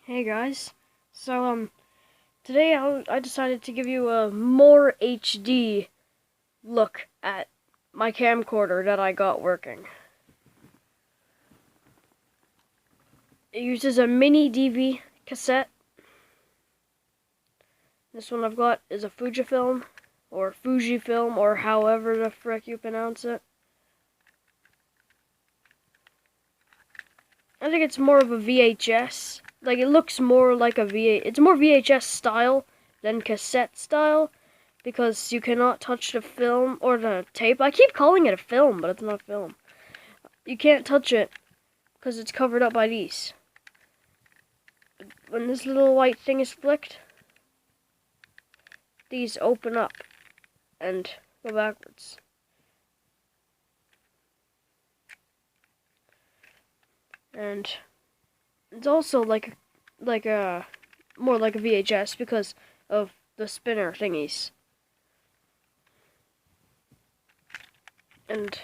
Hey guys, so today I decided to give you a more HD look at my camcorder that I got working. It uses a MiniDV cassette. This one I've got is a Fujifilm, or however the frick you pronounce it. I think it's more of a VHS. Like, it looks more like a it's more VHS style than cassette style, because you cannot touch the film or the tape. I keep calling it a film, but it's not film. You can't touch it because it's covered up by these. When this little white thing is flicked, these open up and go backwards. And it's also like more like a VHS because of the spinner thingies. And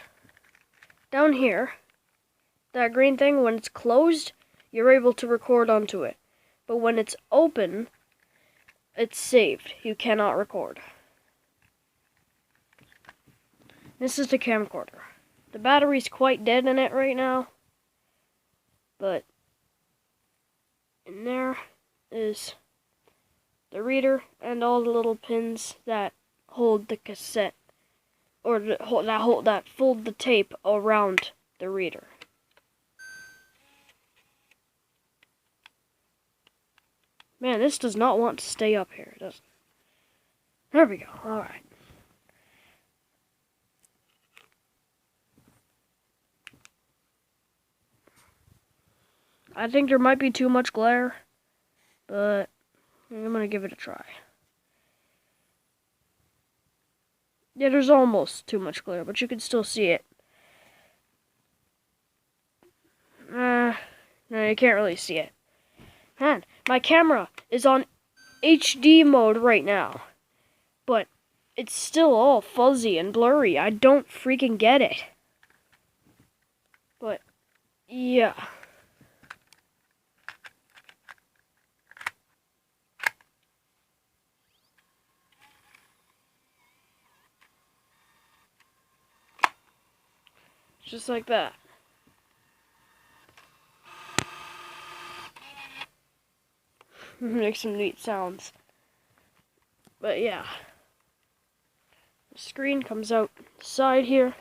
down here, that green thing, when it's closed, you're able to record onto it. But when it's open, it's saved. You cannot record. This is the camcorder. The battery's quite dead in it right now. But in there is the reader and all the little pins that hold the cassette, or that fold the tape around the reader. Man, this does not want to stay up here, does it? There we go. All right. I think there might be too much glare, but I'm gonna give it a try. Yeah, there's almost too much glare, but you can still see it. No, you can't really see it. Man, my camera is on HD mode right now, but it's still all fuzzy and blurry. I don't freaking get it. But, yeah. Just like that. Make some neat sounds. But yeah. The screen comes out the side here.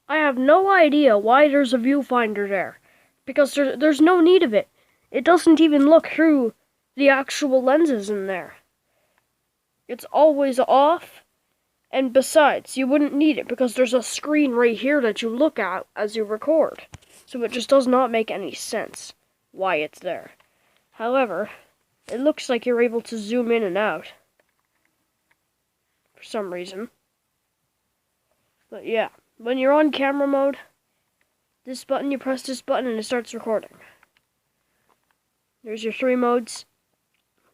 I have no idea why there's a viewfinder there. Because there's no need of it. It doesn't even look through the actual lenses in there. It's always off, and besides, you wouldn't need it because there's a screen right here that you look at as you record. So it just does not make any sense why it's there. However, it looks like you're able to zoom in and out for some reason. But yeah, when you're on camera mode, this button, you press this button and it starts recording. There's your 3 modes.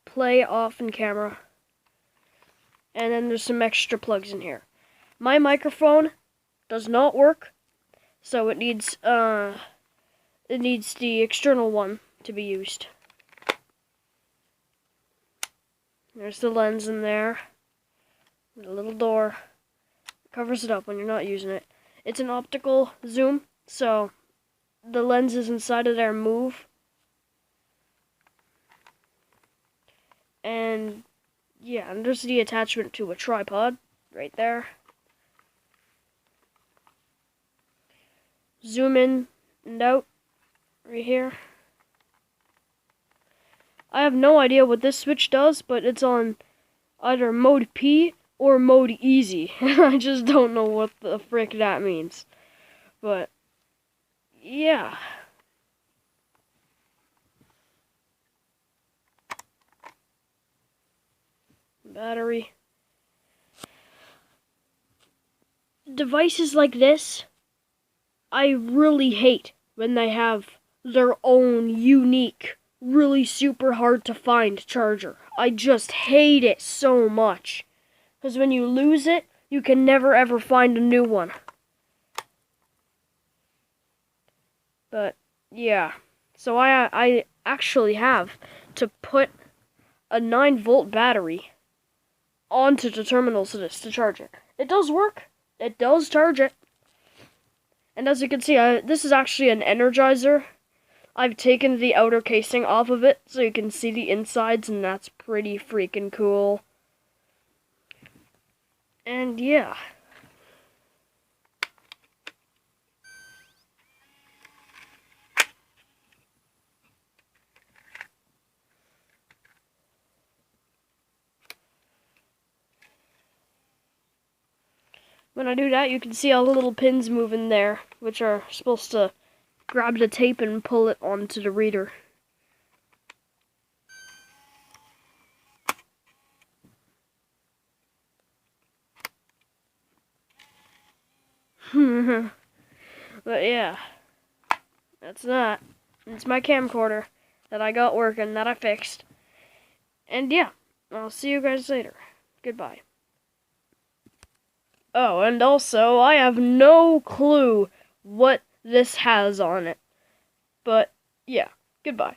Play, off, and camera. And then there's some extra plugs in here. My microphone does not work, so it needs the external one to be used. There's the lens in there. The little door. It covers it up when you're not using it. It's an optical zoom, so the lenses inside of there move. And yeah, and there's the attachment to a tripod right there. Zoom in and out right here. I have no idea what this switch does, but it's on either mode P or mode easy. I just don't know what the frick that means. But yeah. Battery. Devices like this, I really hate when they have their own unique, really super hard to find charger. I just hate it so much. Because when you lose it, you can never ever find a new one. But yeah, so I actually have to put a 9-volt battery onto the terminals to charge it. It does work. It does charge it. And as you can see, this is actually an Energizer. I've taken the outer casing off of it so you can see the insides, and that's pretty freaking cool. And yeah. When I do that, you can see all the little pins moving there, which are supposed to grab the tape and pull it onto the reader. But yeah, that's that. It's my camcorder that I got working, that I fixed. And yeah, I'll see you guys later. Goodbye. Oh, and also, I have no clue what this has on it. But yeah, goodbye.